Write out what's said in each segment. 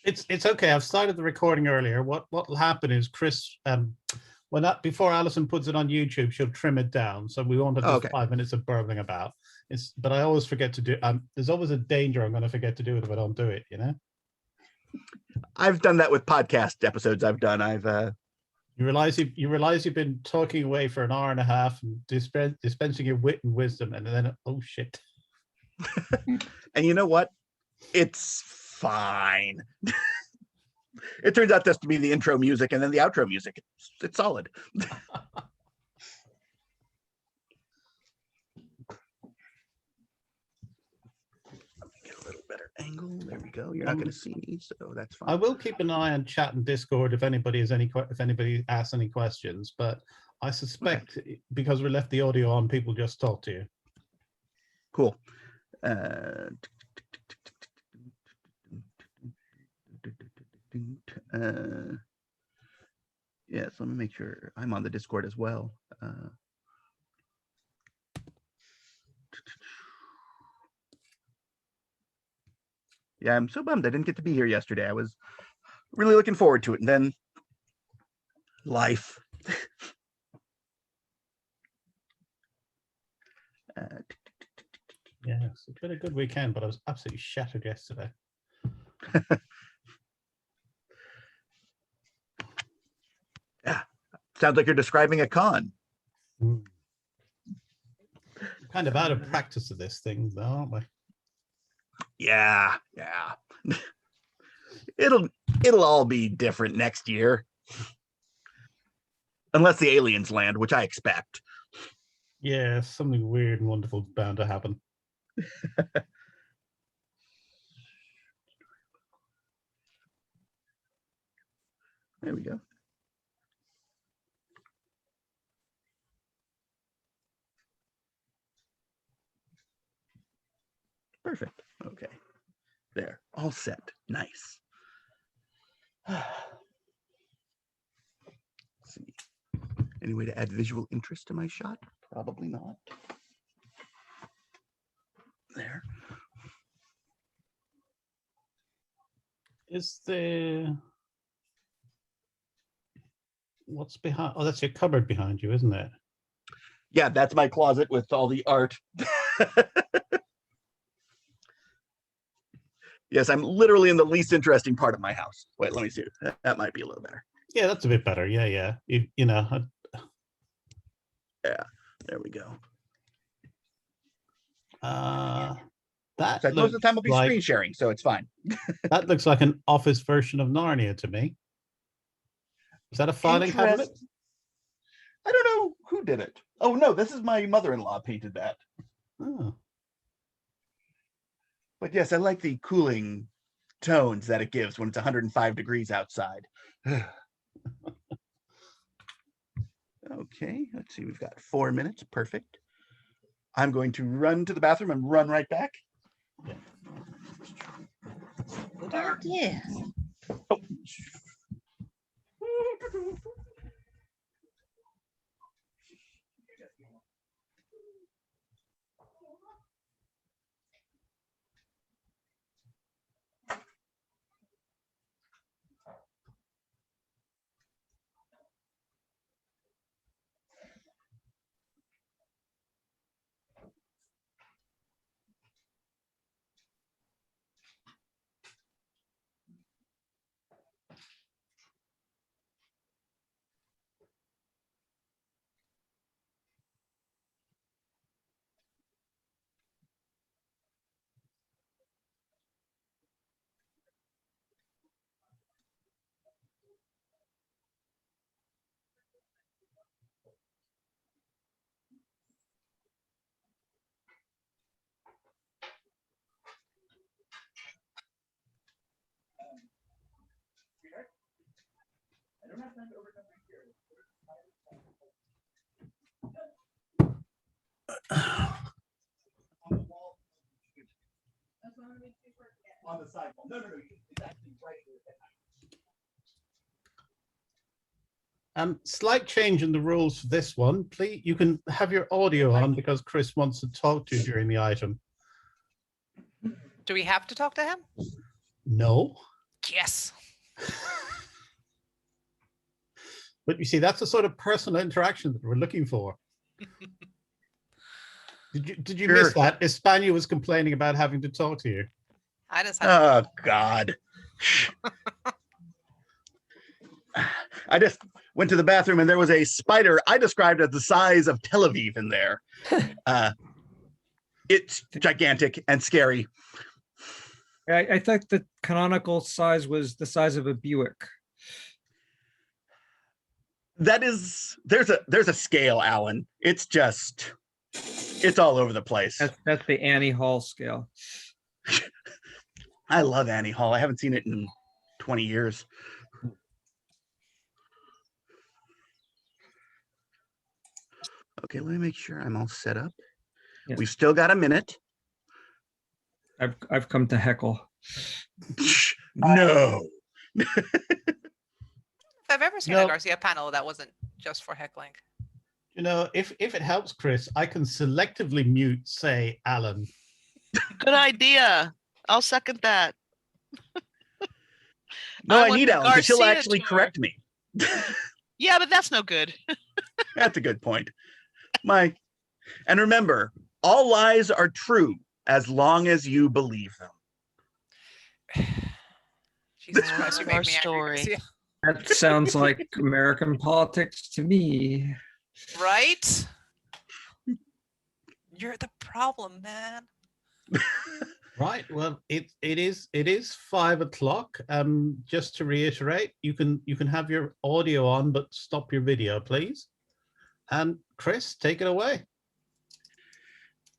It's okay. I've started the recording earlier. What will happen is Chris, before Alison puts it on YouTube, she'll trim it down, so we won't have just 5 minutes of burbling about. But I always forget to do. There's always a danger I'm going to forget to do it if I don't do it. You know. I've done that with podcast episodes. You realize you've been talking away for an hour and a half and dispensing your wit and wisdom, and then oh shit. And you know what? It's fine. It turns out this to be the intro music and then the outro music. It's solid. Get a little better angle. There we go. You're not going to see me, so that's fine. I will keep an eye on chat and Discord if anybody asks any questions, but I suspect because we left the audio on, people just talk to you. Cool. Yes, let me make sure I'm on the Discord as well. Yeah, I'm so bummed I didn't get to be here yesterday. I was really looking forward to it, and then life. Yes, it's been a good weekend, but I was absolutely shattered yesterday. Yeah, sounds like you're describing a con. Kind of out of practice of this thing, though, aren't we? Yeah. It'll all be different next year. Unless the aliens land, which I expect. Yeah, something weird and wonderful is bound to happen. There we go. Perfect. Okay. There. All set. Nice. Let's see. Any way to add visual interest to my shot? Probably not. There. Is there... What's behind? Oh, that's your cupboard behind you, isn't it? Yeah, that's my closet with all the art. Yes, I'm literally in the least interesting part of my house. Wait, let me see. That might be a little better. Yeah, that's a bit better. Yeah. You know. Yeah, there we go. That so most of the time I'll be screen sharing, so it's fine. That looks like an office version of Narnia to me. Is that a filing cabinet? I don't know who did it. Oh no, this is my mother-in-law painted that. Oh. But yes, I like the cooling tones that it gives when it's 105 degrees outside. Okay, let's see. We've got 4 minutes. Perfect. I'm going to run to the bathroom and run right back. Good idea. Oh. I don't have time to overcome my fear. On the sidewall. No, it's actually right here. Slight change in the rules for this one. Please, you can have your audio on because Chris wants to talk to you during the item. Do we have to talk to him? No. Yes. But you see, that's the sort of personal interaction that we're looking for. Did you miss that? Espana was complaining about having to talk to you. I just had Oh, God. I just went to the bathroom and there was a spider I described as the size of Tel Aviv in there. It's gigantic and scary. I thought the canonical size was the size of a Buick. That is, there's a scale, Alan. It's all over the place. That's the Annie Hall scale. I love Annie Hall. I haven't seen it in 20 years. Okay, let me make sure I'm all set up. Yes. We've still got a minute. I've come to heckle. No. If I've ever seen a Garcia panel that wasn't just for heckling. You know, if it helps, Chris, I can selectively mute, say, Alan. Good idea. I'll second that. No, I need Alan because she'll actually correct me. Yeah, but that's no good. That's a good point. And remember, all lies are true as long as you believe them. Jesus Christ, you Our make me story. angry. That sounds like American politics to me. Right? You're the problem, man. Right. Well, it is 5 o'clock. Just to reiterate, you can have your audio on, but stop your video, please. And Chris, take it away.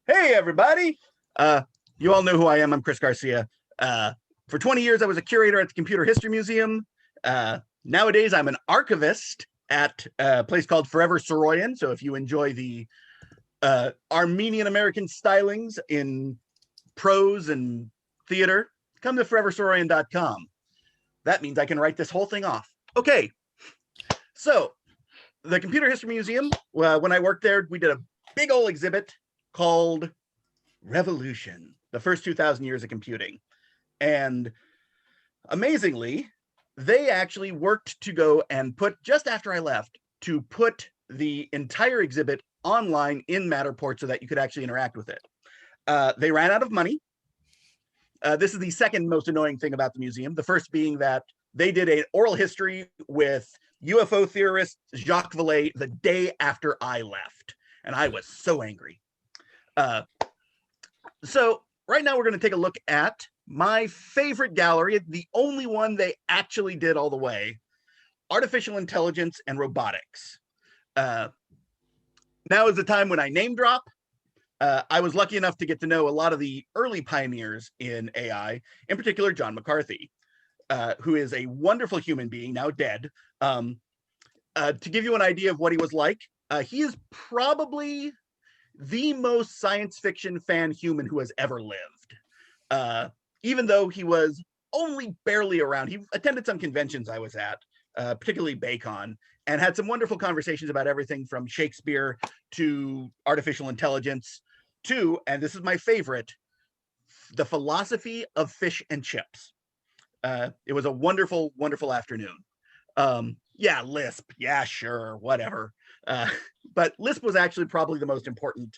Hey, everybody. You all know who I am. I'm Chris Garcia. For 20 years, I was a curator at the Computer History Museum. Nowadays, I'm an archivist at a place called Forever Soroyan. So if you enjoy the Armenian-American stylings in prose and theater, come to foreversoroyan.com. That means I can write this whole thing off. Okay. So the Computer History Museum, when I worked there, we did a big old exhibit called Revolution, the first 2,000 years of computing. And amazingly, they actually worked to go and just after I left, to put the entire exhibit online in Matterport so that you could actually interact with it. They ran out of money. This is the second most annoying thing about the museum. The first being that they did an oral history with UFO theorist Jacques Vallée the day after I left. And I was so angry. So right now we're going to take a look at my favorite gallery, the only one they actually did all the way, artificial intelligence and robotics. Now is the time when I name drop. I was lucky enough to get to know a lot of the early pioneers in AI, in particular, John McCarthy, who is a wonderful human being, now dead. To give you an idea of what he was like, he is probably the most science fiction fan human who has ever lived. Even though he was only barely around, he attended some conventions I was at, particularly BayCon, and had some wonderful conversations about everything from Shakespeare to artificial intelligence to, and this is my favorite, the philosophy of fish and chips. It was a wonderful, wonderful afternoon. Yeah, Lisp. Yeah, sure, whatever. But Lisp was actually probably the most important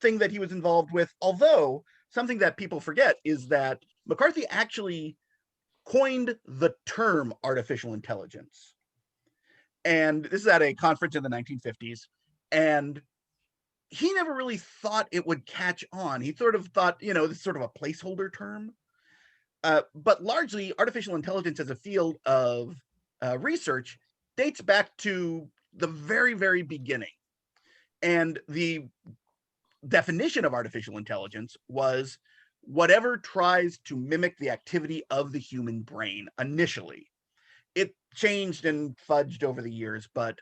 thing that he was involved with, although something that people forget is that McCarthy actually coined the term artificial intelligence. And this is at a conference in the 1950s. And he never really thought it would catch on. He sort of thought, this is sort of a placeholder term. But largely, artificial intelligence as a field of research dates back to the very, very beginning. And the definition of artificial intelligence was whatever tries to mimic the activity of the human brain initially. It changed and fudged over the years, but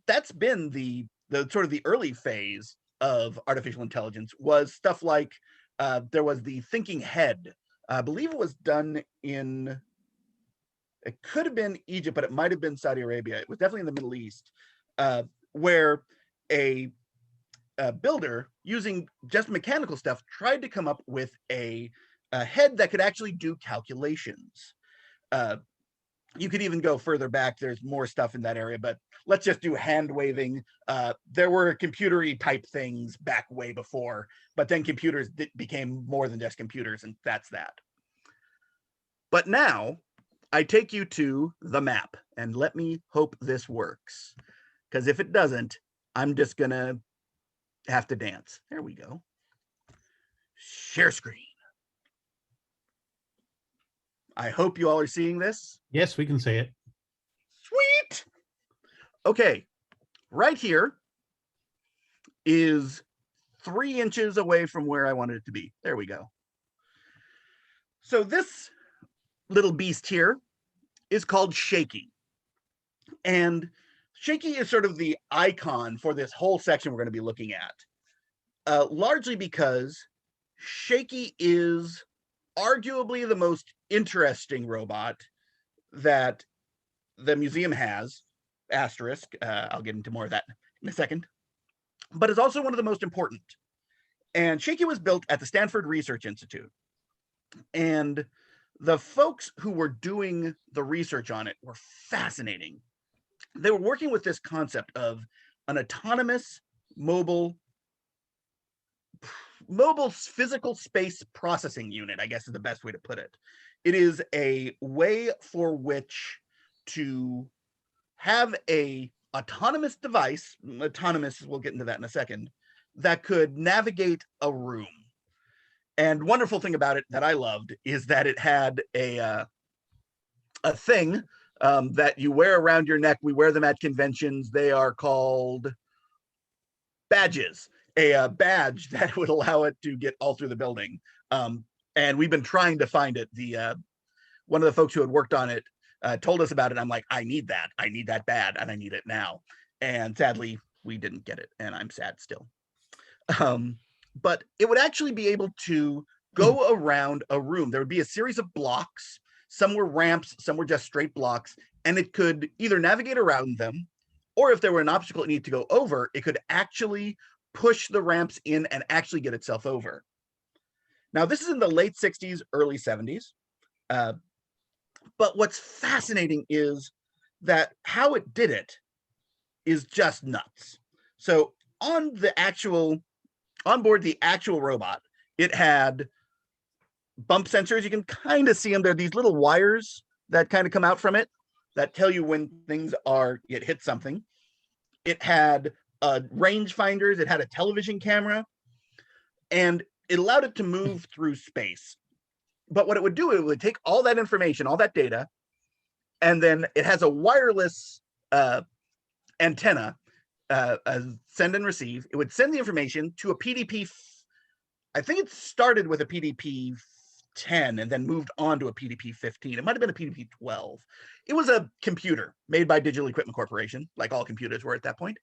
that's been the sort of the early phase of artificial intelligence. Was stuff like there was the thinking head. I believe it was done in, it could have been Egypt, but it might have been Saudi Arabia. It was definitely in the Middle East, where a builder using just mechanical stuff tried to come up with a a head that could actually do calculations. You could even go further back. There's more stuff in that area, but let's just do hand waving. There were computery type things back way before, but then computers became more than just computers, and that's that. But now I take you to the map, and let me hope this works, because if it doesn't, I'm just gonna have to dance. There we go. Share screen. I hope you all are seeing this. Yes, we can see it. Sweet. Okay, right here is 3 inches away from where I wanted it to be. There we go. So this little beast here is called Shaky. And Shaky is sort of the icon for this whole section we're going to be looking at, largely because Shaky is arguably the most interesting robot that the museum has, asterisk. I'll get into more of that in a second, but it's also one of the most important. And Shaky was built at the Stanford Research Institute. And the folks who were doing the research on it were fascinating. They were working with this concept of an autonomous mobile physical space processing unit, I guess is the best way to put it. It is a way for which to have a autonomous device, autonomous, we'll get into that in a second, that could navigate a room. And wonderful thing about it that I loved is that it had a thing that you wear around your neck. We wear them at conventions. They are called badges. A badge that would allow it to get all through the building. And we've been trying to find it. One of the folks who had worked on it told us about it. I'm like, I need that bad, and I need it now. And sadly, we didn't get it, and I'm sad still. But it would actually be able to go around a room. There would be a series of blocks. Some were ramps, some were just straight blocks, and it could either navigate around them, or if there were an obstacle it needed to go over, it could actually push the ramps in and actually get itself over. Now, this is in the late 60s, early 70s. But what's fascinating is that how it did it is just nuts. So on board the actual robot, it had bump sensors. You can kind of see them. They're these little wires that kind of come out from it that tell you when it hit something. It had range finders. It had a television camera, and it allowed it to move through space. But what it would do, it would take all that information, all that data, and then it has a wireless antenna, send and receive. It would send the information to a PDP. I think it started with a PDP 10 and then moved on to a PDP 15. It might have been a PDP 12. It was a computer made by Digital Equipment Corporation, like all computers were at that point.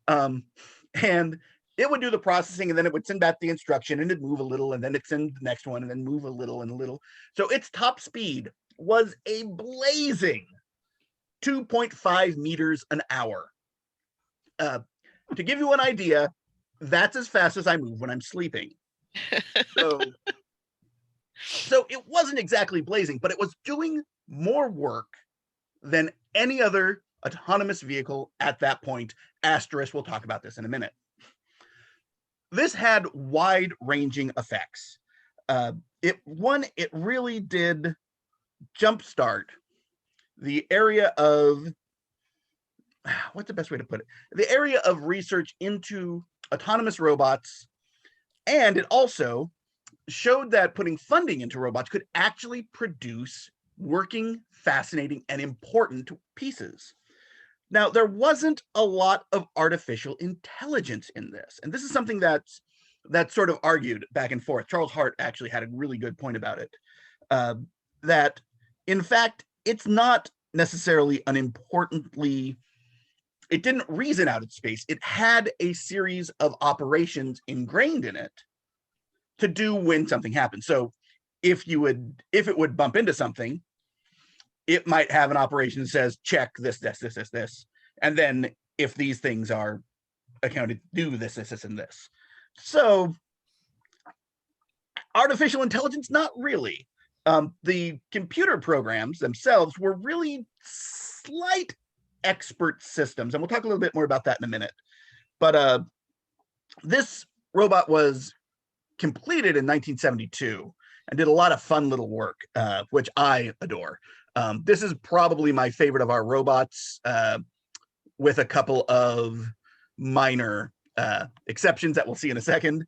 And it would do the processing, and then it would send back the instruction, and it'd move a little, and then it'd send the next one, and then move a little and a little. So its top speed was a blazing 2.5 meters an hour. To give you an idea, that's as fast as I move when I'm sleeping. So it wasn't exactly blazing, but it was doing more work than any other autonomous vehicle at that point. Asterisk, we'll talk about this in a minute. This had wide-ranging effects. It really did jumpstart the area of, what's the best way to put it? The area of research into autonomous robots, and it also showed that putting funding into robots could actually produce working, fascinating, and important pieces. Now, there wasn't a lot of artificial intelligence in this, and this is something that's sort of argued back and forth. Charles Hart actually had a really good point about it, that, in fact, it's not necessarily it didn't reason out its space. It had a series of operations ingrained in it to do when something happened. So if it would bump into something, it might have an operation that says, check this. And then if these things are accounted, do this, and this. So Artificial intelligence, not really. The computer programs themselves were really slight expert systems, and we'll talk a little bit more about that in a minute. But this robot was completed in 1972 and did a lot of fun little work, which I adore. This is probably my favorite of our robots, with a couple of minor exceptions that we'll see in a second,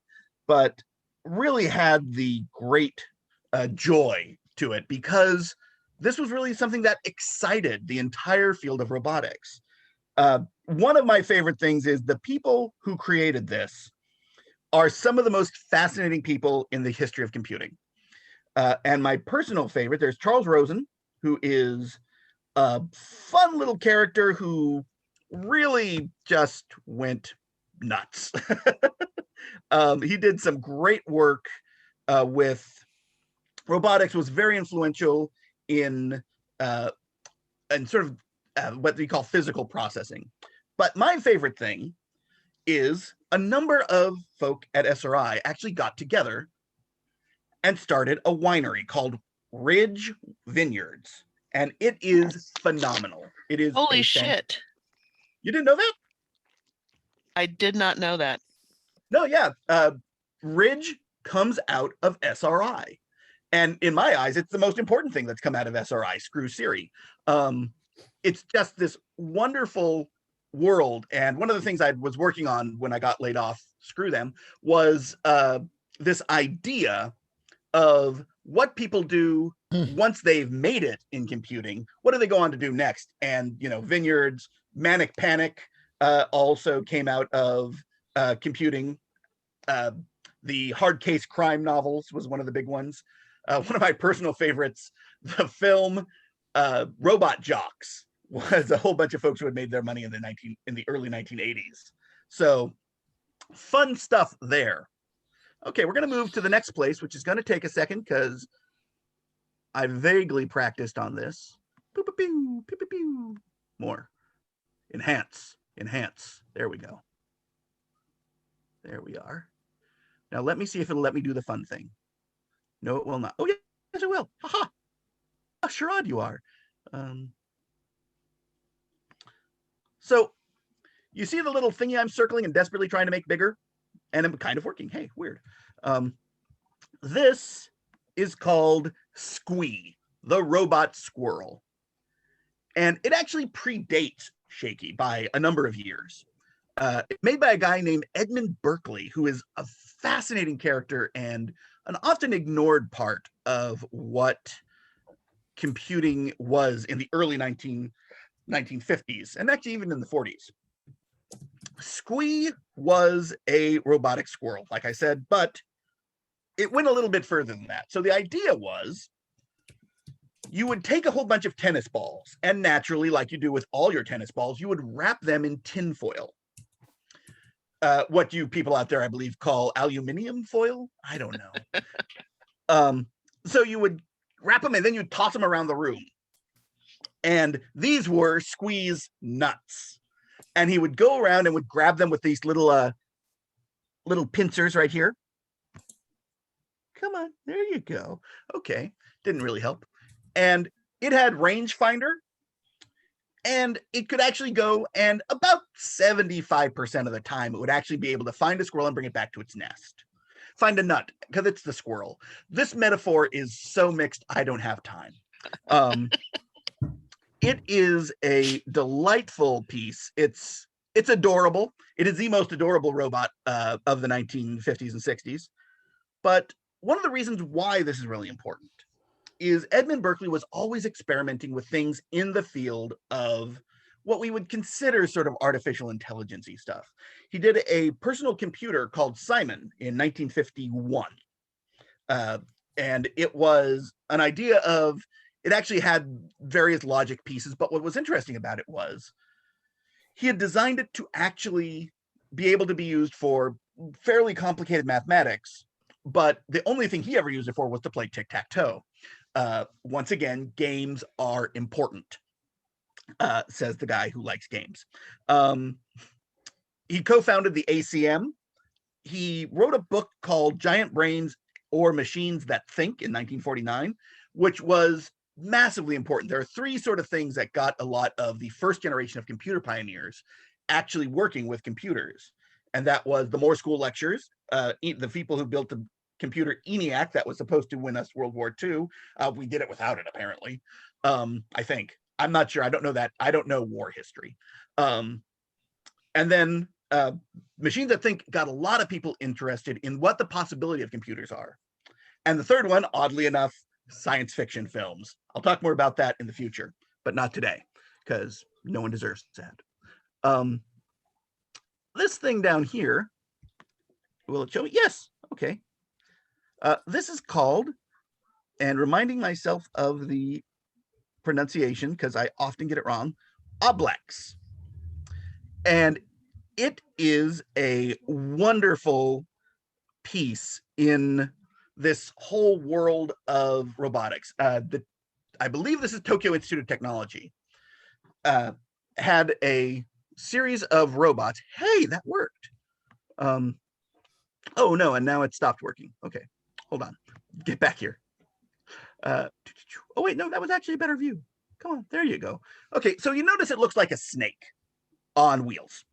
but really had the great joy to it because this was really something that excited the entire field of robotics. One of my favorite things is the people who created this are some of the most fascinating people in the history of computing. And my personal favorite, there's Charles Rosen, who is a fun little character who really just went nuts. He did some great work with robotics, was very influential in sort of what we call physical processing. But my favorite thing is a number of folk at SRI actually got together and started a winery called Ridge Vineyards. And it is phenomenal. It is Holy shit. You didn't know that? I did not know that. No, yeah. Ridge comes out of SRI. And in my eyes, it's the most important thing that's come out of SRI, screw Siri. It's just this wonderful world. And one of the things I was working on when I got laid off, screw them, was this idea of what people do once they've made it in computing. What do they go on to do next? And, you know, Vineyards, Manic Panic also came out of computing. The hard case crime novels was one of the big ones. One of my personal favorites, the film Robot Jocks, was a whole bunch of folks who had made their money in the early 1980s. So fun stuff there. Okay, we're going to move to the next place, which is going to take a second because I vaguely practiced on this. Pew, pew, pew, pew, pew, pew. More. Enhance. There we go. There we are. Now let me see if it'll let me do the fun thing. No, it will not. Oh, yes, it will. Haha. How sure you are. So you see the little thingy I'm circling and desperately trying to make bigger? And I'm kind of working. Hey, weird. This is called Squee, the robot squirrel. And it actually predates Shaky by a number of years. Made by a guy named Edmund Berkeley, who is a fascinating character and an often ignored part of what computing was in the early 1950s, and actually even in the 40s. Squee was a robotic squirrel, like I said, but it went a little bit further than that. So the idea was you would take a whole bunch of tennis balls, and naturally, like you do with all your tennis balls, you would wrap them in tin foil. What you people out there, I believe, call aluminium foil. I don't know. So you would wrap them and then you toss them around the room. And these were Squee's nuts. And he would go around and would grab them with these little pincers right here. Come on, there you go. Okay, didn't really help. And it had rangefinder. And it could actually go, and about 75% of the time, it would actually be able to find a squirrel and bring it back to its nest. Find a nut, because it's the squirrel. This metaphor is so mixed, I don't have time. It is a delightful piece. It's adorable. It is the most adorable robot of the 1950s and 60s. But one of the reasons why this is really important is Edmund Berkeley was always experimenting with things in the field of what we would consider sort of artificial intelligence-y stuff. He did a personal computer called Simon in 1951. And it was an idea of, it actually had various logic pieces, but what was interesting about it was he had designed it to actually be able to be used for fairly complicated mathematics, but the only thing he ever used it for was to play tic-tac-toe. Once again, games are important, says the guy who likes games. He co-founded the ACM. He wrote a book called Giant Brains or Machines That Think in 1949, which was massively important. There are three sort of things that got a lot of the first generation of computer pioneers actually working with computers. And that was the Moore School lectures, the people who built the computer ENIAC that was supposed to win us World War II. We did it without it, apparently. I think. I'm not sure. I don't know that. I don't know war history. And then Machines That Think got a lot of people interested in what the possibility of computers are. And the third one, oddly enough, science fiction films. I'll talk more about that in the future, but not today, because no one deserves that. This thing down here, will it show me? Yes. Okay. This is called, and reminding myself of the pronunciation because I often get it wrong, oblex. And it is a wonderful piece in this whole world of robotics. I believe this is Tokyo Institute of Technology. Had a series of robots. Hey, that worked. Oh no, and now it stopped working. Okay, hold on. Get back here. Oh wait, no, that was actually a better view. Come on, there you go. Okay, so you notice it looks like a snake on wheels.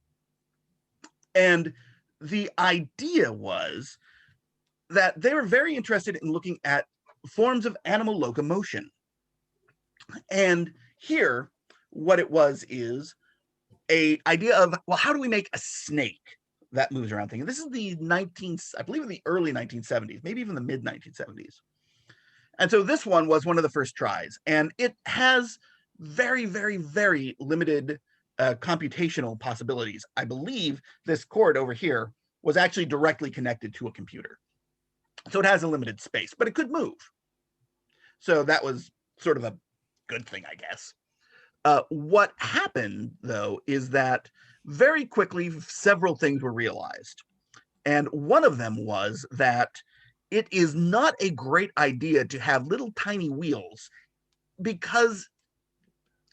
And the idea was that they were very interested in looking at forms of animal locomotion. And here, what it was is a idea of, well, how do we make a snake that moves around thing? And this is I believe the early 1970s, maybe even the mid 1970s. And so this one was one of the first tries, and it has very, very, very limited computational possibilities. I believe this cord over here was actually directly connected to a computer. So it has a limited space, but it could move. So that was sort of a good thing, I guess. What happened, though, is that very quickly several things were realized. And one of them was that it is not a great idea to have little tiny wheels because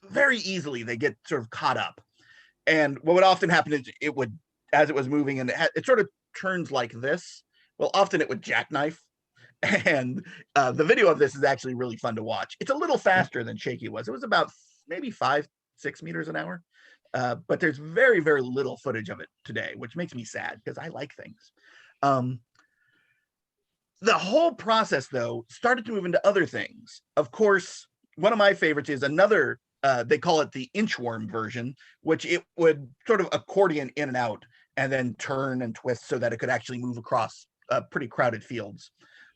very easily they get sort of caught up. And what would often happen is it would, as it was moving, and it sort of turns like this. Well, often it would jackknife. And the video of this is actually really fun to watch. It's a little faster than Shaky was. It was about maybe 5-6 meters an hour. But there's very, very little footage of it today, which makes me sad because I like things. The whole process, though, started to move into other things. Of course, one of my favorites is another, they call it the inchworm version, which it would sort of accordion in and out and then turn and twist so that it could actually move across pretty crowded fields.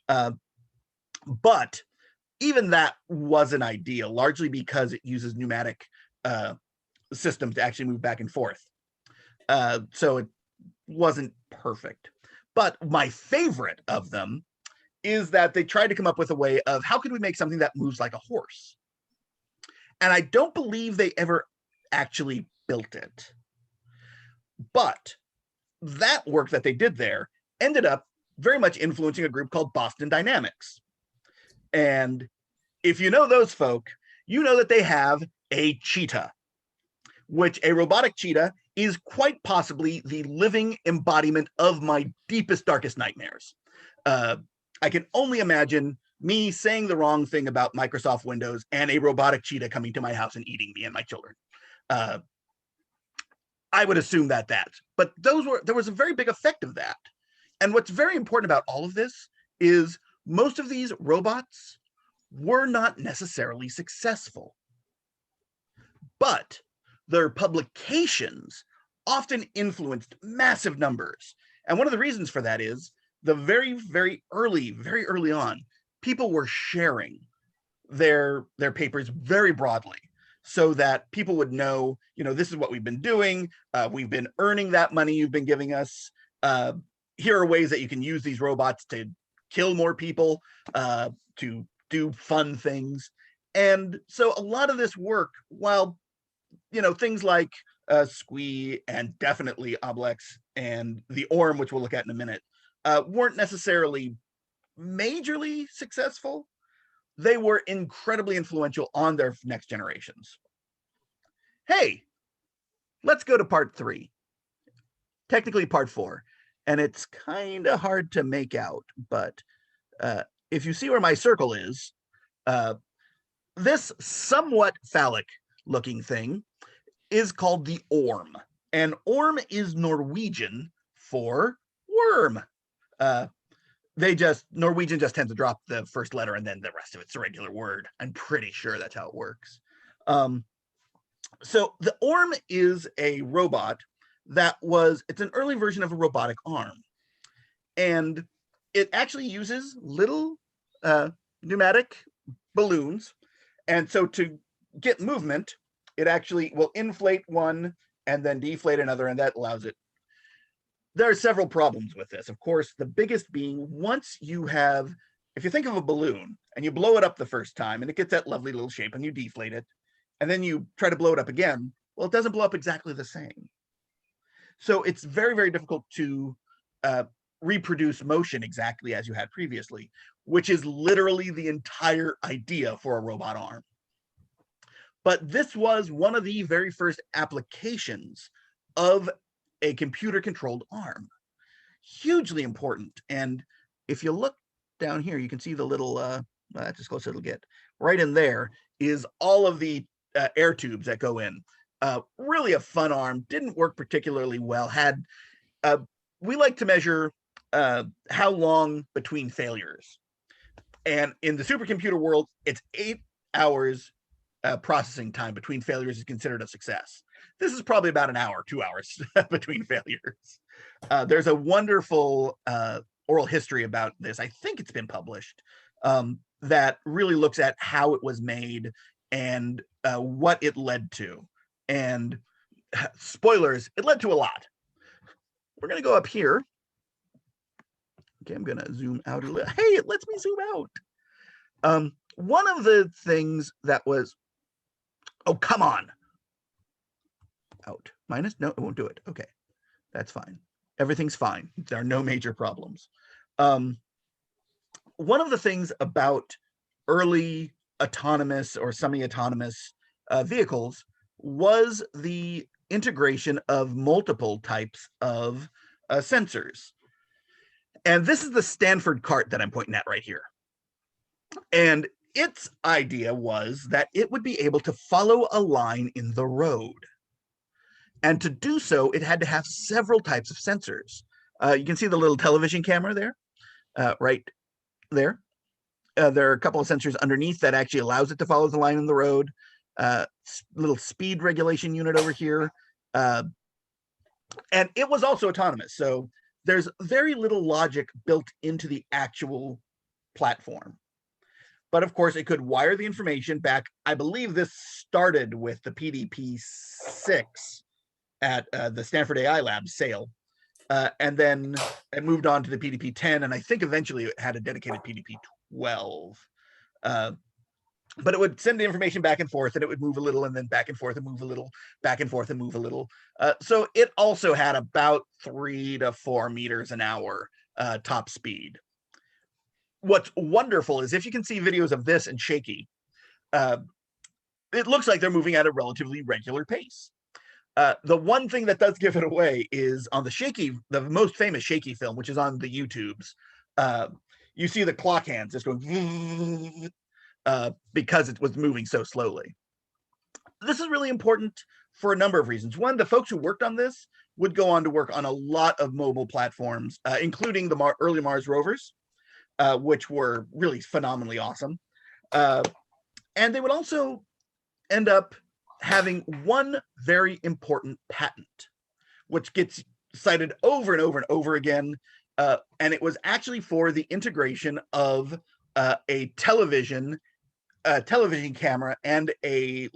But even that wasn't ideal, largely because it uses pneumatic systems to actually move back and forth. So it wasn't perfect. But my favorite of them is that they tried to come up with a way of how could we make something that moves like a horse? And I don't believe they ever actually built it. But that work that they did there ended up very much influencing a group called Boston Dynamics. And if you know those folk, you know that they have a cheetah, which a robotic cheetah is quite possibly the living embodiment of my deepest, darkest nightmares. I can only imagine me saying the wrong thing about Microsoft Windows and a robotic cheetah coming to my house and eating me and my children. I would assume that, but there was a very big effect of that. And what's very important about all of this is most of these robots were not necessarily successful, but their publications often influenced massive numbers. And one of the reasons for that is the very, very early on, people were sharing their papers very broadly so that people would know, this is what we've been doing. We've been earning that money you've been giving us. Here are ways that you can use these robots to kill more people, to do fun things. And so a lot of this work, while, things like Squee and definitely Oblex and the Orm, which we'll look at in a minute, weren't necessarily majorly successful, they were incredibly influential on their next generations. Hey, let's go to part 3. Technically part 4. And it's kind of hard to make out, but If you see where my circle is, this somewhat phallic looking thing is called the orm. And orm is Norwegian for worm. Norwegian just tends to drop the first letter and then the rest of it's a regular word. I'm pretty sure that's how it works. So the orm is a robot it's an early version of a robotic arm. And it actually uses little pneumatic balloons. And so to get movement, it actually will inflate one and then deflate another, and that allows it. There are several problems with this. Of course, the biggest being if you think of a balloon and you blow it up the first time and it gets that lovely little shape and you deflate it, and then you try to blow it up again, well, it doesn't blow up exactly the same. So it's very, very difficult to reproduce motion exactly as you had previously, which is literally the entire idea for a robot arm. But this was one of the very first applications of a computer-controlled arm. Hugely important. And if you look down here, you can see the little, that's as close as it'll get. Right in there is all of the air tubes that go in. Really a fun arm. Didn't work particularly well. We like to measure how long between failures. And in the supercomputer world, it's 8 hours processing time between failures is considered a success. This is probably about an hour, 2 hours between failures. There's a wonderful oral history about this. I think it's been published that really looks at how it was made and what it led to. And spoilers, it led to a lot. We're going to go up here. Okay, I'm going to zoom out a little. Hey, it lets me zoom out. One of the things that was, oh, come on. Out. Minus? No, it won't do it. Okay, that's fine. Everything's fine. There are no major problems. One of the things about early autonomous or semi-autonomous vehicles was the integration of multiple types of sensors. And this is the Stanford cart that I'm pointing at right here. And its idea was that it would be able to follow a line in the road. And to do so, it had to have several types of sensors. You can see the little television camera there, right there. There are a couple of sensors underneath that actually allows it to follow the line in the road. Little speed regulation unit over here. And it was also autonomous. So there's very little logic built into the actual platform. But of course, it could wire the information back. I believe this started with the PDP-6 at the Stanford AI Lab sale. And then it moved on to the PDP-10. And I think eventually it had a dedicated PDP-12. But it would send the information back and forth, and it would move a little, and then back and forth, and move a little, back and forth, and move a little. So it also had about 3 to 4 meters an hour top speed. What's wonderful is if you can see videos of this and Shaky, it looks like they're moving at a relatively regular pace. The one thing that does give it away is on the Shaky, the most famous Shaky film, which is on the YouTubes. You see the clock hands just going because it was moving so slowly. This is really important for a number of reasons. One, the folks who worked on this would go on to work on a lot of mobile platforms, including the early Mars rovers, which were really phenomenally awesome. And they would also end up having one very important patent, which gets cited over and over and over again. And it was actually for the integration of a television camera and a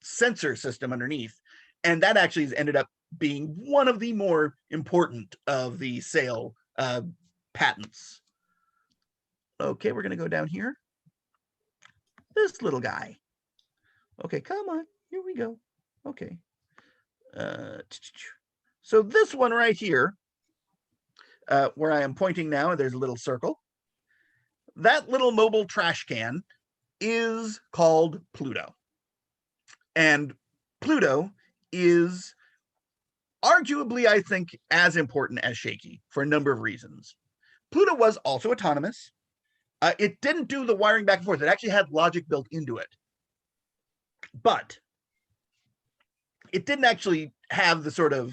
sensor system underneath. And that actually has ended up being one of the more important of the sale patents. Okay, we're going to go down here. This little guy. Okay, come on. Here we go. Okay. So this one right here, where I am pointing now, and there's a little circle. That little mobile trash can is called Pluto. And Pluto is arguably, I think, as important as Shaky for a number of reasons. Pluto was also autonomous. It didn't do the wiring back and forth. It actually had logic built into it. But it didn't actually have the sort of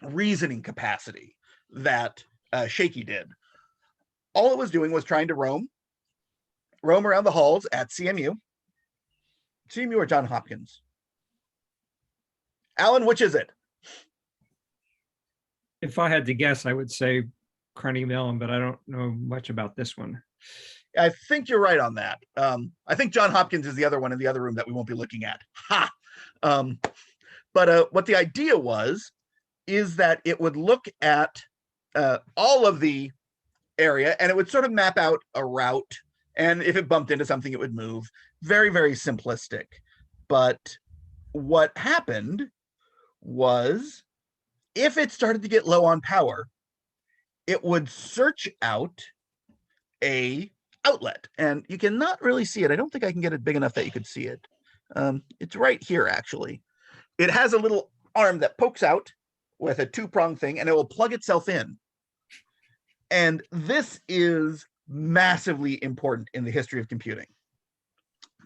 reasoning capacity that Shaky did. All it was doing was trying to roam around the halls at CMU. CMU or Johns Hopkins? Alan, which is it? If I had to guess, I would say Carnegie Mellon, but I don't know much about this one. I think you're right on that. I think Johns Hopkins is the other one in the other room that we won't be looking at. Ha! But what the idea was is that it would look at all of the area and it would sort of map out a route. And if it bumped into something, it would move. Very, very simplistic. But what happened was if it started to get low on power, it would search out a outlet. And you cannot really see it. I don't think I can get it big enough that you could see it. It's right here, actually. It has a little arm that pokes out with a two-prong thing, and it will plug itself in. And this is massively important in the history of computing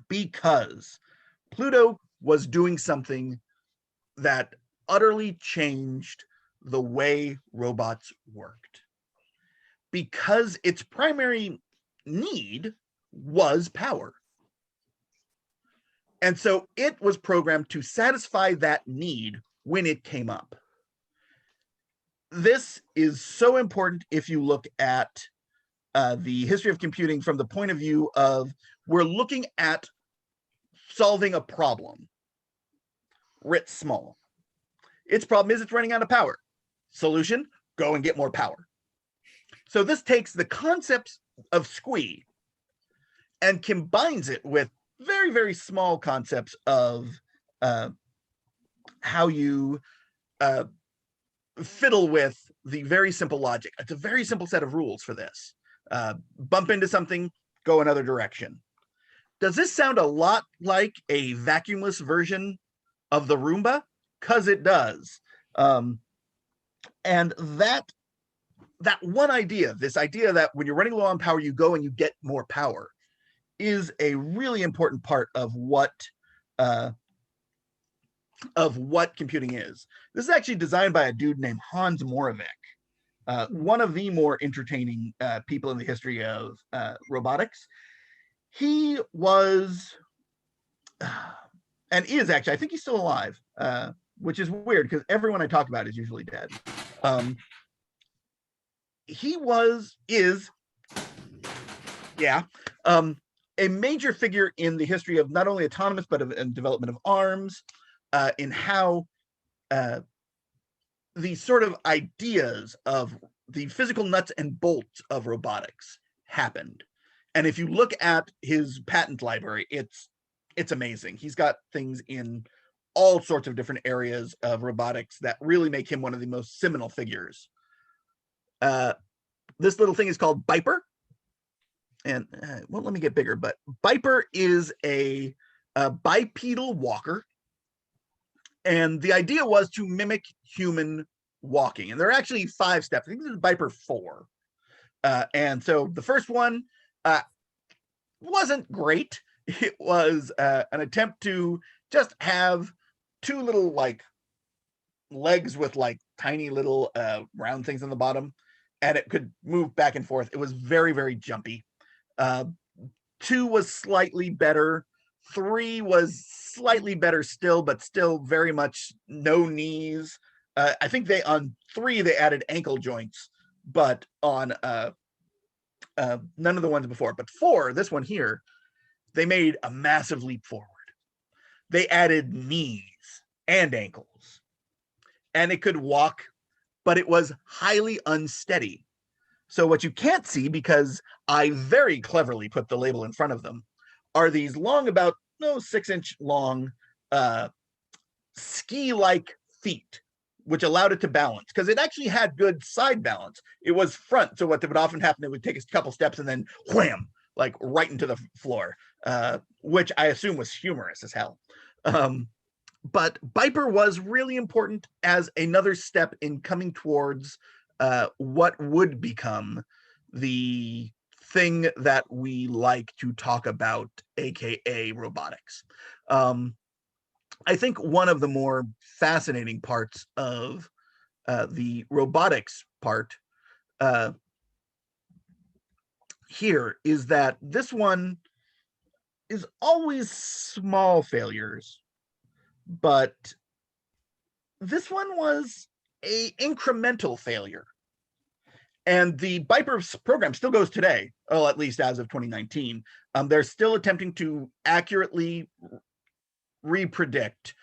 because Pluto was doing something that utterly changed the way robots worked. Because its primary need was power. And so it was programmed to satisfy that need when it came up. This is so important if you look at the history of computing from the point of view of we're looking at solving a problem writ small. Its problem is it's running out of power. Solution, go and get more power. So this takes the concepts of SQUEE and combines it with very, very small concepts of how you fiddle with the very simple logic. It's a very simple set of rules for this. Bump into something, go another direction. Does this sound a lot like a vacuumless version of the Roomba? Because it does. And that one idea, this idea that when you're running low on power, you go and you get more power, is a really important part of what computing is. This is actually designed by a dude named Hans Moravec, one of the more entertaining people in the history of robotics. He was, and is actually, I think he's still alive, which is weird because everyone I talk about is usually dead. He is, a major figure in the history of not only autonomous, but in development of arms, in how the sort of ideas of the physical nuts and bolts of robotics happened. And if you look at his patent library, it's amazing. He's got things in all sorts of different areas of robotics that really make him one of the most seminal figures. This little thing is called Biper. And well, let me get bigger, but Biper is a bipedal walker. And the idea was to mimic human walking. And there are actually 5 steps. I think this is Biper 4. And so the first one wasn't great. It was an attempt to just have 2 little like legs with like tiny little round things on the bottom, and it could move back and forth. It was very, very jumpy. 2 was slightly better. 3 was slightly better still, but still very much no knees. I think on 3 they added ankle joints, but on none of the ones before. But 4, this one here, they made a massive leap forward. They added knees and ankles, and it could walk, but it was highly unsteady. So what you can't see, because I very cleverly put the label in front of them, are these long, about 6-inch long ski-like feet, which allowed it to balance, because it actually had good side balance. It was front, so what would often happen, it would take a couple steps and then wham, like right into the floor, which I assume was humorous as hell. But Biper was really important as another step in coming towards what would become the thing that we like to talk about, aka robotics. I think one of the more fascinating parts of the robotics part here is that this one is always small failures, but this one was a incremental failure. And the Viper program still goes today, well, at least as of 2019. They're still attempting to accurately repredict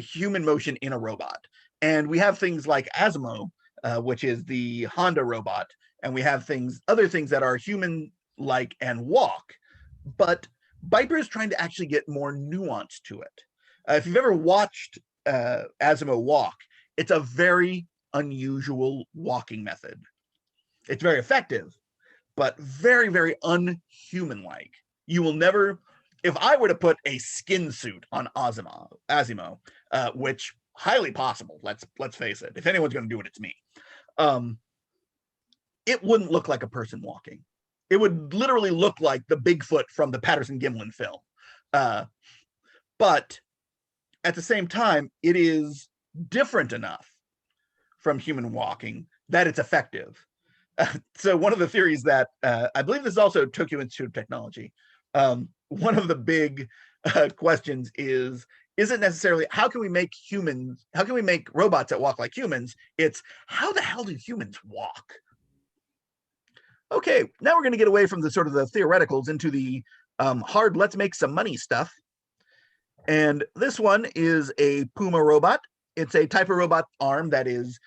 human motion in a robot. And we have things like Asimo, which is the Honda robot, and we have other things that are human-like and walk. But Viper is trying to actually get more nuance to it. If you've ever watched Asimo walk, it's a very unusual walking method. It's very effective, but very, very unhuman-like. You will never, if I were to put a skin suit on Asimo, which highly possible, let's face it. If anyone's going to do it, it's me. It wouldn't look like a person walking. It would literally look like the Bigfoot from the Patterson-Gimlin film. But at the same time, it is different enough from human walking that it's effective. So one of the theories that I believe this is also Tokyo Institute of Technology. One of the big questions isn't necessarily how can we make robots that walk like humans? It's how the hell do humans walk? Okay, now we're going to get away from the sort of the theoreticals into the hard, let's make some money stuff. And this one is a Puma robot. It's a type of robot arm that is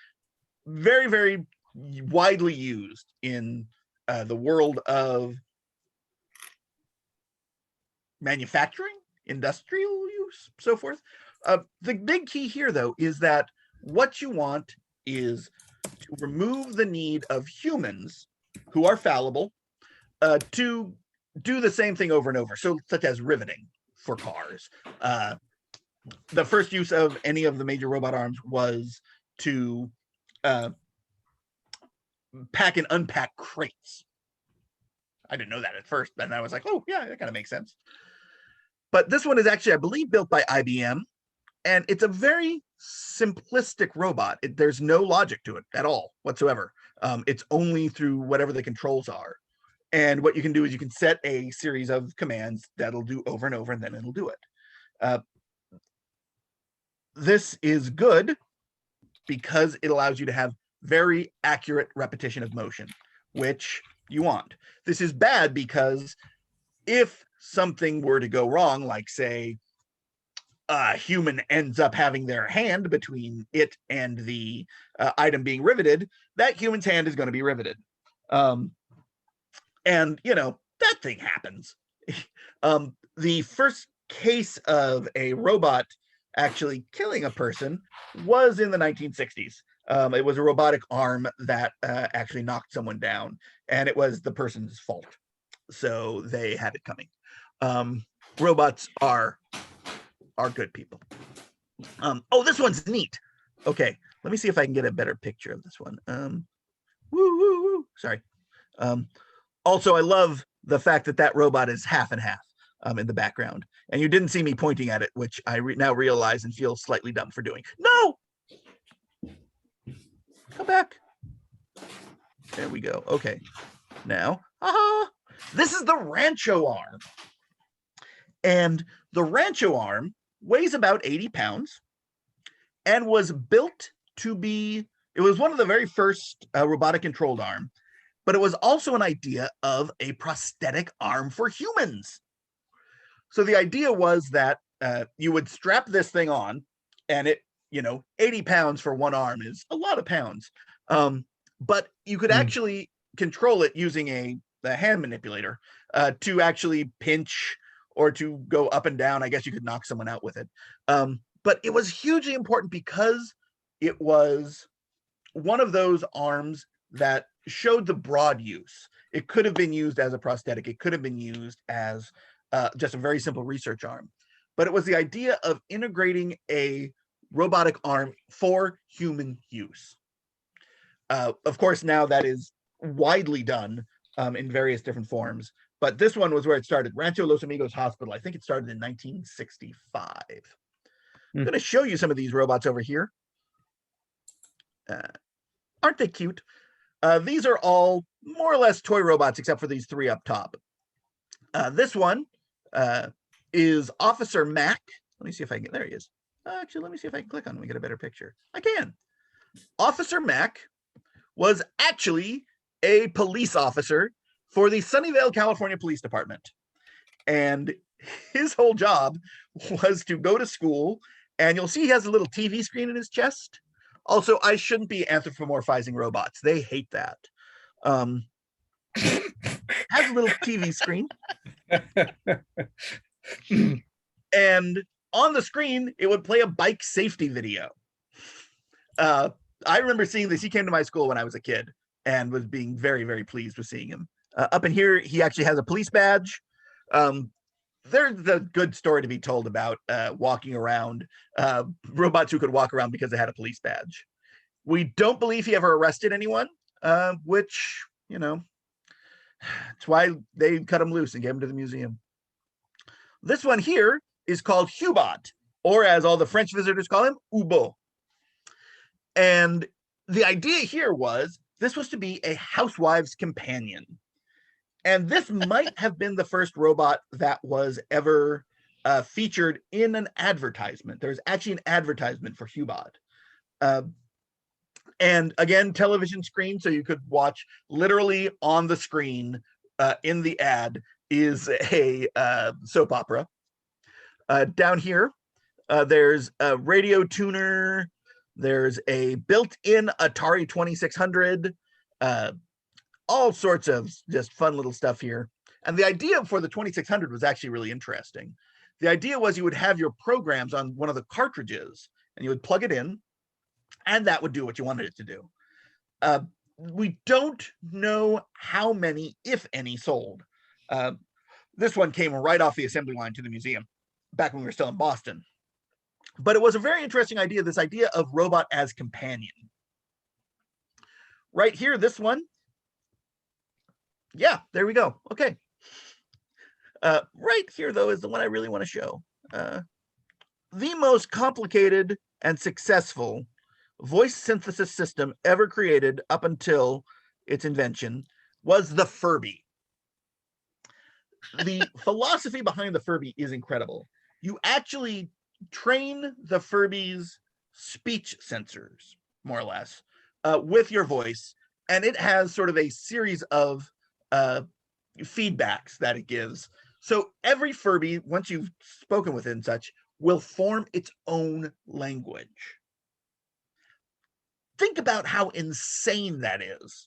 very, very widely used in the world of manufacturing, industrial use, so forth. The big key here, though, is that what you want is to remove the need of humans who are fallible to do the same thing over and over. So, such as riveting for cars. The first use of any of the major robot arms was to pack and unpack crates. I didn't know that at first, and I was like, oh yeah, that kind of makes sense. But this one is actually, I believe, built by IBM, and it's a very simplistic robot. There's no logic to it at all whatsoever. It's only through whatever the controls are. And what you can do is you can set a series of commands that'll do over and over, and then it'll do it. This is good because it allows you to have very accurate repetition of motion, which you want. This is bad because if something were to go wrong, like say a human ends up having their hand between it and the item being riveted, that human's hand is going to be riveted. And, you know, that thing happens. The first case of a robot actually killing a person was in the 1960s. It was a robotic arm that actually knocked someone down, and it was the person's fault. So they had it coming. Robots are good people. Oh, this one's neat. Okay, let me see if I can get a better picture of this one. Woo, woo, woo. Sorry. Also, I love the fact that robot is half and half in the background. And you didn't see me pointing at it, which I now realize and feel slightly dumb for doing. No! Come back. There we go. Okay. Now, this is the Rancho arm. And the Rancho arm weighs about 80 pounds and was built to be, it was one of the very first robotic controlled arm, but it was also an idea of a prosthetic arm for humans. So the idea was that you would strap this thing on, and it, 80 pounds for one arm is a lot of pounds. But you could actually control it using the hand manipulator to actually pinch or to go up and down. I guess you could knock someone out with it. But it was hugely important because it was one of those arms that showed the broad use. It could have been used as a prosthetic. It could have been used as just a very simple research arm. But it was the idea of integrating a robotic arm for human use. Of course, now that is widely done in various different forms. But this one was where it started. Rancho Los Amigos Hospital. I think it started in 1965. I'm going to show you some of these robots over here. Aren't they cute? These are all more or less toy robots, except for these three up top. This one is Officer Mac. Let me see if I can get, there he is. Actually, let me see if I can click on him and get a better picture. I can. Officer Mac was actually a police officer for the Sunnyvale, California Police Department. And his whole job was to go to school, and you'll see he has a little TV screen in his chest. Also, I shouldn't be anthropomorphizing robots. They hate that. Has a little TV screen. And on the screen, it would play a bike safety video. I remember seeing this. He came to my school when I was a kid and was being very, very pleased with seeing him. Up in here, he actually has a police badge. There's a good story to be told about walking around, robots who could walk around because they had a police badge. We don't believe he ever arrested anyone, which, you know, that's why they cut him loose and gave him to the museum. This one here is called Hubot, or as all the French visitors call him, Hubo. And the idea here was this was to be a housewife's companion. And this might have been the first robot that was ever featured in an advertisement. There's actually an advertisement for Hubot. And again, television screen, so you could watch literally on the screen in the ad is a soap opera. Down here, there's a radio tuner. There's a built-in Atari 2600. All sorts of just fun little stuff here. And the idea for the 2600 was actually really interesting. The idea was you would have your programs on one of the cartridges and you would plug it in and that would do what you wanted it to do. We don't know how many, if any, sold. This one came right off the assembly line to the museum back when we were still in Boston. But it was a very interesting idea, this idea of robot as companion. Right here, this one. Yeah, there we go. Okay. Right here, though, is the one I really want to show. The most complicated and successful voice synthesis system ever created up until its invention was the Furby. The philosophy behind the Furby is incredible. You actually train the Furby's speech sensors, more or less, with your voice, and it has sort of a series of feedbacks that it gives. So every Furby, once you've spoken with it and such, will form its own language. Think about how insane that is.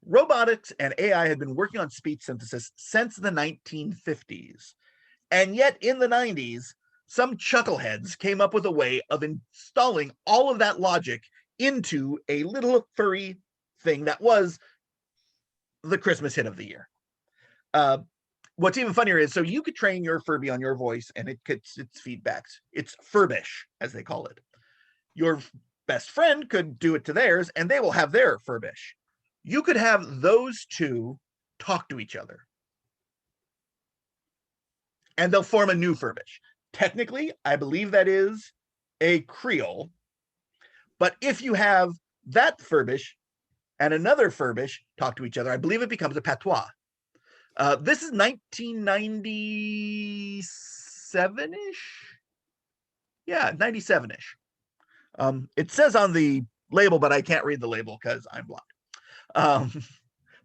Robotics and AI had been working on speech synthesis since the 1950s. And yet in the 90s, some chuckleheads came up with a way of installing all of that logic into a little furry thing that was the Christmas hit of the year. What's even funnier is, so you could train your Furby on your voice and it gets its feedbacks. It's Furbish, as they call it. Your best friend could do it to theirs and they will have their Furbish. You could have those two talk to each other. And they'll form a new Furbish. Technically, I believe that is a Creole. But if you have that Furbish and another Furbish talk to each other, I believe it becomes a patois. This is 1997-ish? Yeah, 97-ish. It says on the label, but I can't read the label because I'm blind.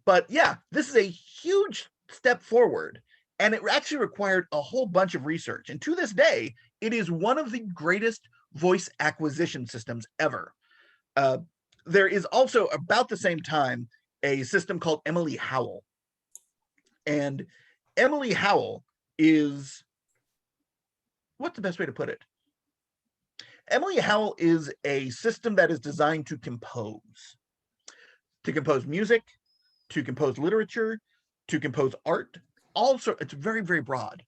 But yeah, this is a huge step forward. And it actually required a whole bunch of research. And to this day, it is one of the greatest voice acquisition systems ever. There is also, about the same time, a system called Emily Howell. And Emily Howell is, what's the best way to put it? Emily Howell is a system that is designed to compose music, to compose literature, to compose art. Also, it's very, very broad.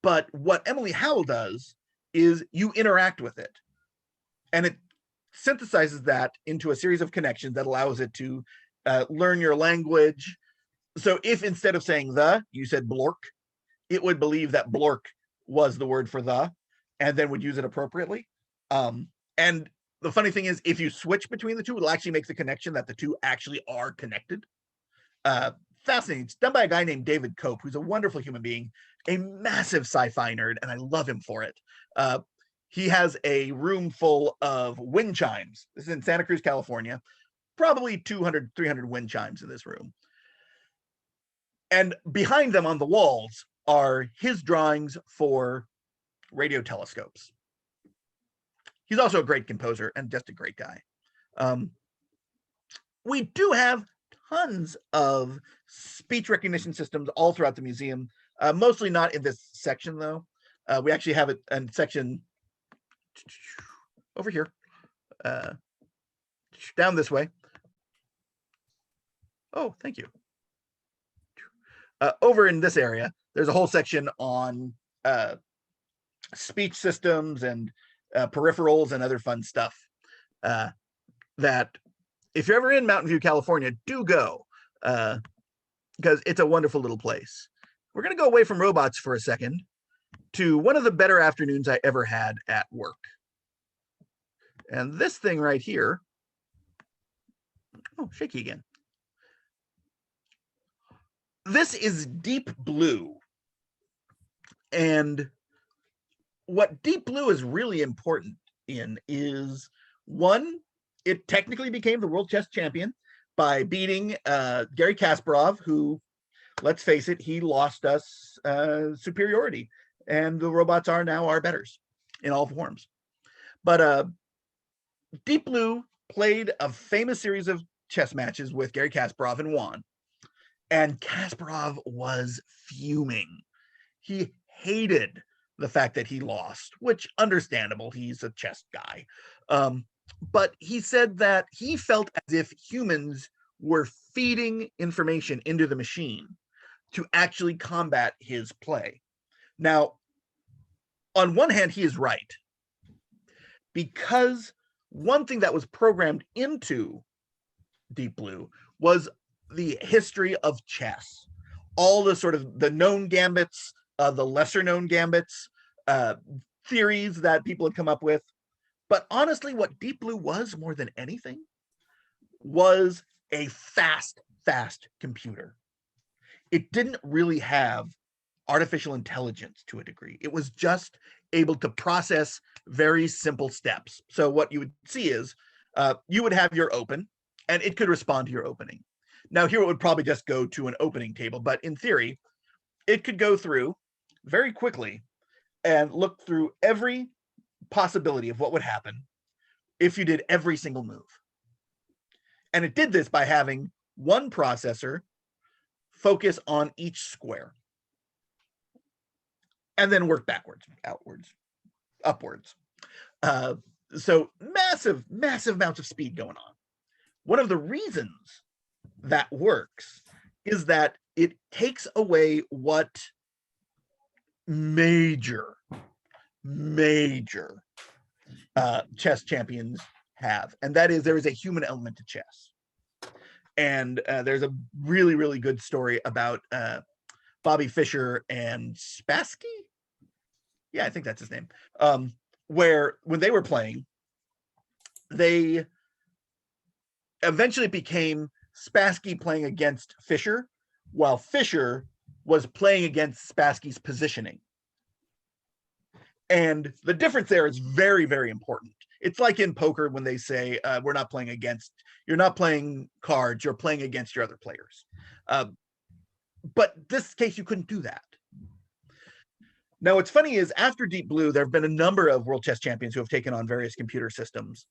But what Emily Howell does is you interact with it. And synthesizes that into a series of connections that allows it to learn your language. So if instead of saying the, you said blork, it would believe that blork was the word for the, and then would use it appropriately. And the funny thing is, if you switch between the two, it'll actually make the connection that the two actually are connected. Fascinating. It's done by a guy named David Cope, who's a wonderful human being, a massive sci-fi nerd, and I love him for it. He has a room full of wind chimes. This is in Santa Cruz, California. Probably 200, 300 wind chimes in this room. And behind them on the walls are his drawings for radio telescopes. He's also a great composer and just a great guy. We do have tons of speech recognition systems all throughout the museum, mostly not in this section, though. We actually have it in section over here, down this way. Oh, thank you. Over in this area, there's a whole section on speech systems and peripherals and other fun stuff that if you're ever in Mountain View, California, do go, because it's a wonderful little place. We're going to go away from robots for a second to one of the better afternoons I ever had at work. And this thing right here, oh, shaky again. This is Deep Blue. And what Deep Blue is really important in is, one, it technically became the world chess champion by beating Garry Kasparov, who, let's face it, he lost us superiority. And the robots are now our betters in all forms. But Deep Blue played a famous series of chess matches with Garry Kasparov and won. And Kasparov was fuming. He hated the fact that he lost, which understandable. He's a chess guy. But he said that he felt as if humans were feeding information into the machine to actually combat his play. Now, on one hand, he is right, because one thing that was programmed into Deep Blue was the history of chess, all the sort of the known gambits, the lesser known gambits, theories that people had come up with. But honestly, what Deep Blue was more than anything was a fast computer. It didn't really have artificial intelligence to a degree. It was just able to process very simple steps. So what you would see is you would have your open, and it could respond to your opening. Now here it would probably just go to an opening table, but in theory, it could go through very quickly and look through every possibility of what would happen if you did every single move. And it did this by having one processor focus on each square and then work backwards, outwards, upwards. So massive amounts of speed going on. One of the reasons that works is that it takes away what major chess champions have, and that is there is a human element to chess. And there's a really good story about Bobby Fischer and Spassky. Yeah, I think that's his name. Where when they were playing, they eventually became Spassky playing against Fischer, while Fischer was playing against Spassky's positioning. And the difference there is very important. It's like in poker when they say, we're not playing against, you're not playing cards, you're playing against your other players. But this case, you couldn't do that. Now, what's funny is after Deep Blue, there have been a number of world chess champions who have taken on various computer systems,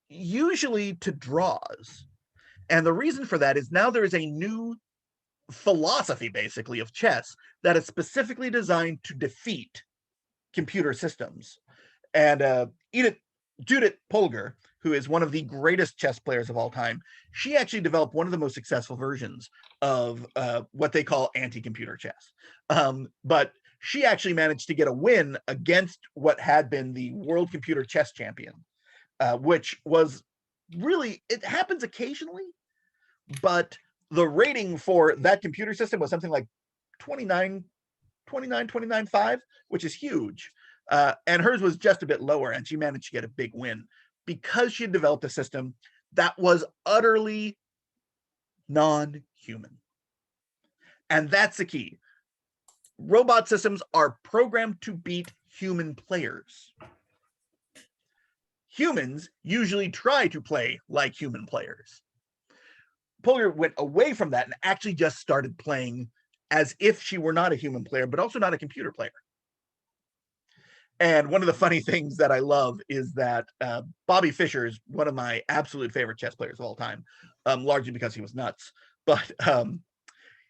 usually to draws. And the reason for that is now there is a new philosophy, basically, of chess that is specifically designed to defeat computer systems. And Judith Polgar, who is one of the greatest chess players of all time, she actually developed one of the most successful versions of what they call anti-computer chess. But she actually managed to get a win against what had been the world computer chess champion. which was really, it happens occasionally, but the rating for that computer system was something like 29.5, which is huge. And hers was just a bit lower, and she managed to get a big win because she had developed a system that was utterly non-human. And that's the key. Robot systems are programmed to beat human players. Humans usually try to play like human players. Puller went away from that and actually just started playing as if she were not a human player, but also not a computer player. And one of the funny things that I love is that Bobby Fischer is one of my absolute favorite chess players of all time, largely because he was nuts. But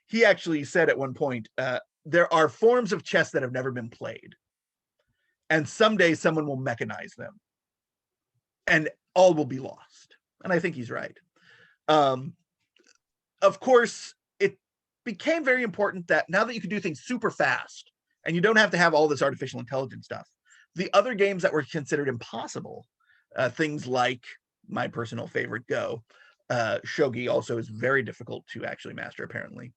he actually said at one point, there are forms of chess that have never been played. And someday someone will mechanize them. And all will be lost. And I think he's right. Of course, it became very important that now that you can do things super fast, and you don't have to have all this artificial intelligence stuff, the other games that were considered impossible, things like my personal favorite Go, Shogi also is very difficult to actually master, apparently,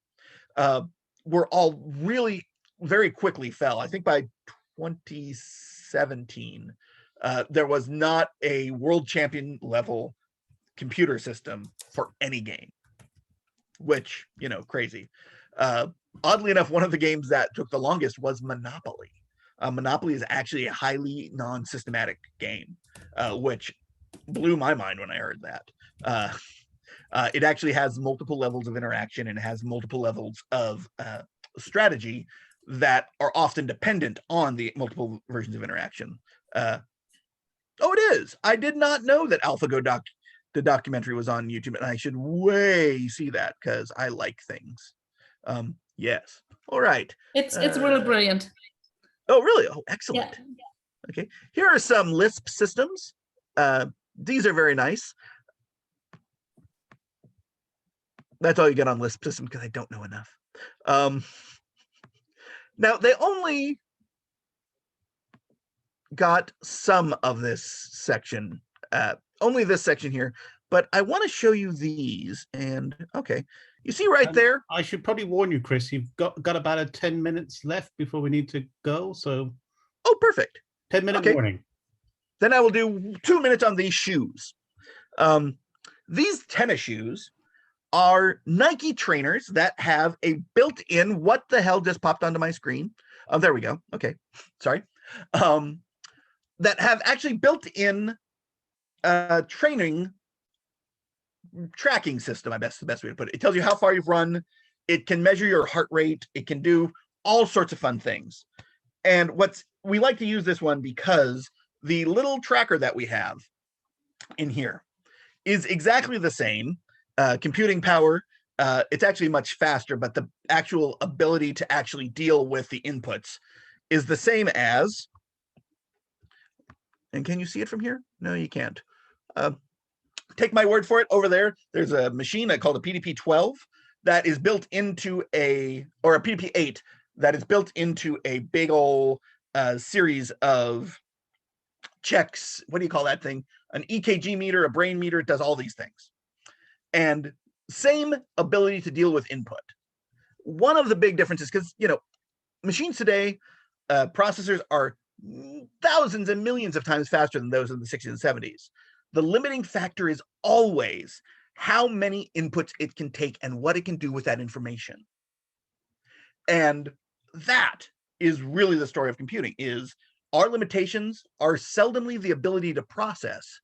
were all really very quickly fell. I think by 2017, there was not a world champion level computer system for any game, which, you know, crazy. Oddly enough, one of the games that took the longest was Monopoly. Monopoly is actually a highly non-systematic game, which blew my mind when I heard that. It actually has multiple levels of interaction and has multiple levels of strategy that are often dependent on the multiple versions of interaction. Oh, it is. I did not know that AlphaGo the documentary was on YouTube, and I should way see that because I like things. Yes. All right. It's really brilliant. Oh, really? Oh, excellent. Yeah. Okay. Here are some Lisp systems. These are very nice. That's all you get on Lisp system because I don't know enough. Now, they only got some of this section, only this section here, but I want to show you these. And okay, you see right there. I should probably warn you, Chris, you've got about 10 minutes left before we need to go. So, oh, perfect. 10-minute warning. Then I will do 2 minutes on these shoes. These tennis shoes are Nike trainers that have a built-in, what the hell just popped onto my screen? Oh, there we go. Okay, sorry. That have actually built-in tracking system, I guess the best way to put it. It tells you how far you've run. It can measure your heart rate. It can do all sorts of fun things. And we like to use this one because the little tracker that we have in here is exactly the same. Computing power, it's actually much faster, but the actual ability to actually deal with the inputs is the same as, and can you see it from here? No, you can't. Take my word for it. Over there, there's a machine called a PDP-12 that is built into or a PDP-8 that is built into a big old series of checks. What do you call that thing? An EKG meter, a brain meter. It does all these things. And same ability to deal with input. One of the big differences, because, you know, machines today, processors are thousands and millions of times faster than those in the 60s and 70s. The limiting factor is always how many inputs it can take and what it can do with that information. And that is really the story of computing, is our limitations are seldomly the ability to process.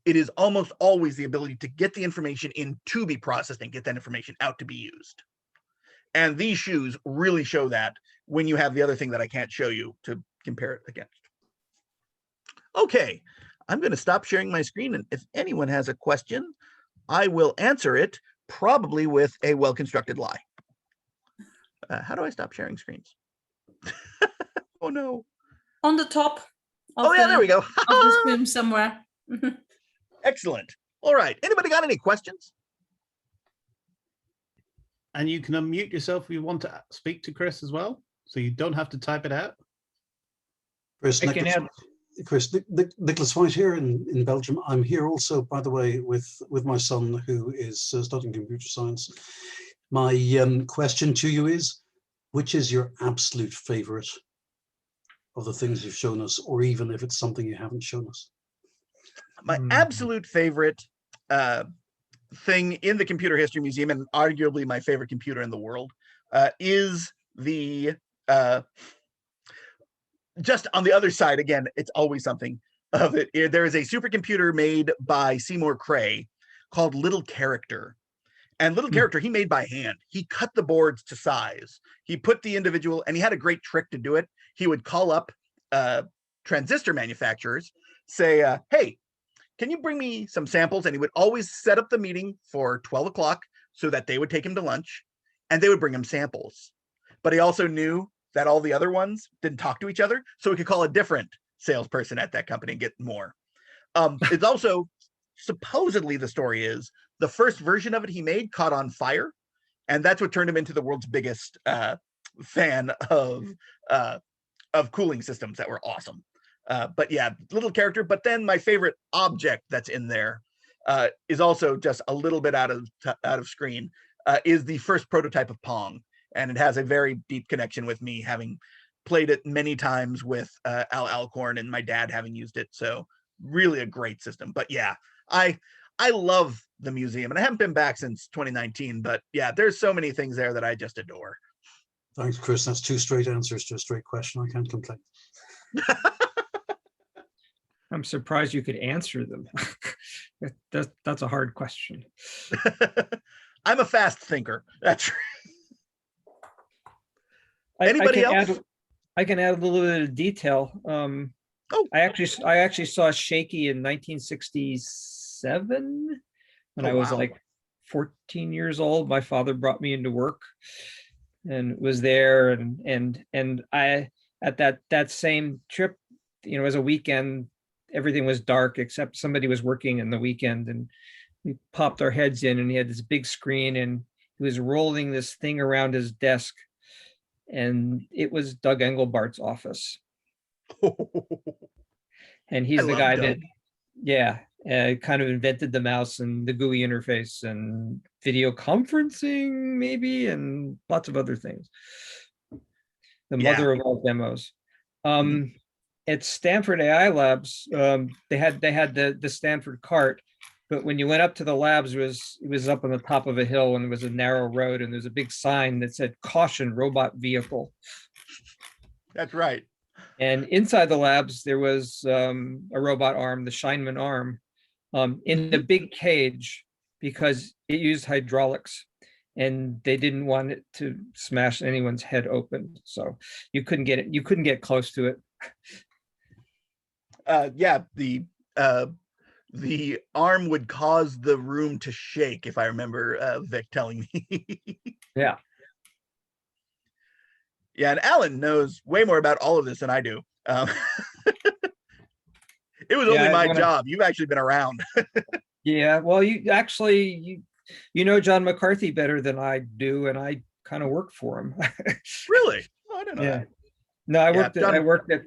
It is almost always the ability to get the information in to be processed and get that information out to be used. And these shoes really show that when you have the other thing that I can't show you to compare it against. Okay, I'm going to stop sharing my screen, and if anyone has a question, I will answer it, probably with a well-constructed lie. How do I stop sharing screens? Oh, no. On the top. Oh, yeah, there we go. Of the screen somewhere. Excellent. All right. Anybody got any questions? And you can unmute yourself if you want to speak to Chris as well, so you don't have to type it out. I can add Chris, Nicholas White here in Belgium. I'm here also, by the way, with my son who is studying computer science. My question to you is, which is your absolute favorite of the things you've shown us, or even if it's something you haven't shown us? My absolute favorite thing in the Computer History Museum, and arguably my favorite computer in the world, is the just on the other side, again, it's always something of it. There is a supercomputer made by Seymour Cray called Little Character. And Little Character, he made by hand. He cut the boards to size. He put the individual, and he had a great trick to do it. He would call up transistor manufacturers, say, hey, can you bring me some samples? And he would always set up the meeting for 12 o'clock so that they would take him to lunch, and they would bring him samples. But he also knew that all the other ones didn't talk to each other, so he could call a different salesperson at that company and get more. It's also, supposedly the story is, the first version of it he made caught on fire, and that's what turned him into the world's biggest fan of cooling systems that were awesome. But yeah, Little Character. But then my favorite object that's in there is also just a little bit out of screen, is the first prototype of Pong. And it has a very deep connection with me, having played it many times with Al Alcorn and my dad having used it. So really a great system. But yeah, I love the museum, and I haven't been back since 2019. But yeah, there's so many things there that I just adore. Thanks, Chris. That's two straight answers to a straight question. I can't complain. I'm surprised you could answer them. That's a hard question. I'm a fast thinker. That's right. Anybody else? I can add a little bit of detail. I actually saw Shaky in 1967 when I was like 14 years old. My father brought me into work and was there, and I, at that same trip, you know, as a weekend, everything was dark except somebody was working in the weekend, and we popped our heads in, and he had this big screen, and he was rolling this thing around his desk, and it was Doug Engelbart's office. And he's the guy that, kind of invented the mouse and the GUI interface and video conferencing, maybe, and lots of other things. The mother of all demos. At Stanford AI Labs, they had the Stanford cart, but when you went up to the labs, it was up on the top of a hill, and there was a narrow road, and there's a big sign that said "Caution, robot vehicle." That's right. And inside the labs, there was a robot arm, the Scheinman arm, in the big cage, because it used hydraulics, and they didn't want it to smash anyone's head open, so you couldn't get it. You couldn't get close to it. The arm would cause the room to shake, if I remember Vic telling me. Yeah. Yeah, and Alan knows way more about all of this than I do. It was only my job. You've actually been around. Yeah, well, you know John McCarthy better than I do, and I kind of work for him. Really? Oh, I didn't know that. No, I worked at,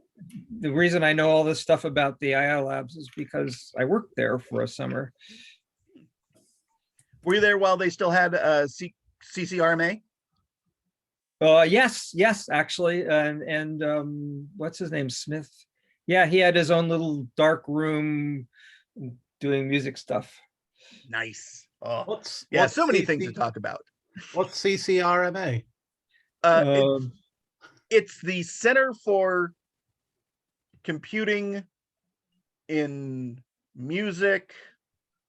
the reason I know all this stuff about the AI Labs is because I worked there for a summer. Were you there while they still had CCRMA? Yes, actually. And what's his name? Smith. Yeah, he had his own little dark room doing music stuff. Nice. Oh, what's so many things to talk about. What's CCRMA? It's the Center for Computing in Music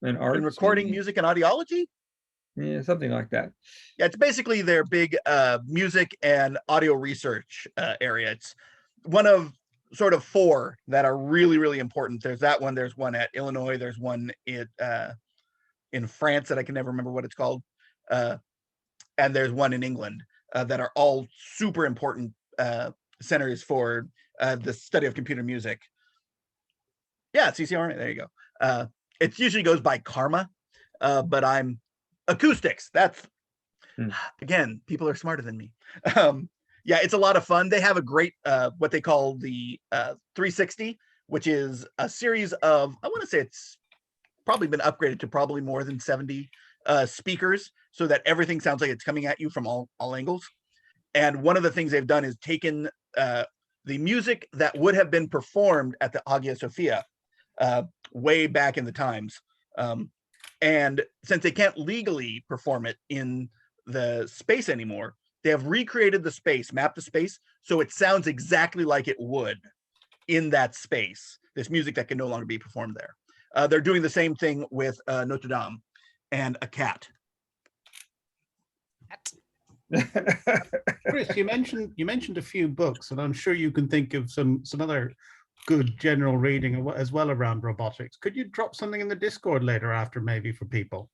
and Art, and Recording, Music and Audiology. Yeah, something like that. Yeah, it's basically their big music and audio research area. It's one of sort of four that are really, really important. There's that one. There's one at Illinois. There's one in France that I can never remember what it's called. And there's one in England that are all super important centers for the study of computer music. Yeah, CCRMA. There you go. It usually goes by Karma, but I'm acoustics. That's again, people are smarter than me. Yeah, it's a lot of fun. They have a great what they call the 360, which is a series of, I want to say it's probably been upgraded to probably more than 70 speakers so that everything sounds like it's coming at you from all angles. And one of the things they've done is taken the music that would have been performed at the Hagia Sophia way back in the times. And since they can't legally perform it in the space anymore, they have recreated the space, mapped the space, so it sounds exactly like it would in that space, this music that can no longer be performed there. They're doing the same thing with Notre Dame and a cat. Chris, you mentioned a few books, and I'm sure you can think of some other good general reading as well around robotics. Could you drop something in the Discord later after, maybe, for people?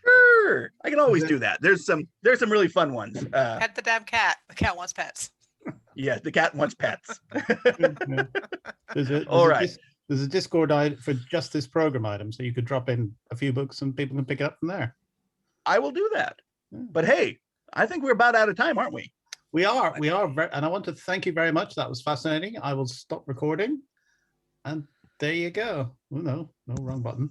Sure, I can always do that. There's some really fun ones. Pet the damn cat. The cat wants pets. Yeah, the cat wants pets. There's a Discord for just this program item, so you could drop in a few books and people can pick it up from there. I will do that. But hey, I think we're about out of time, aren't we? We are, and I want to thank you very much. That was fascinating. I will stop recording, and there you go. Oh no, wrong button.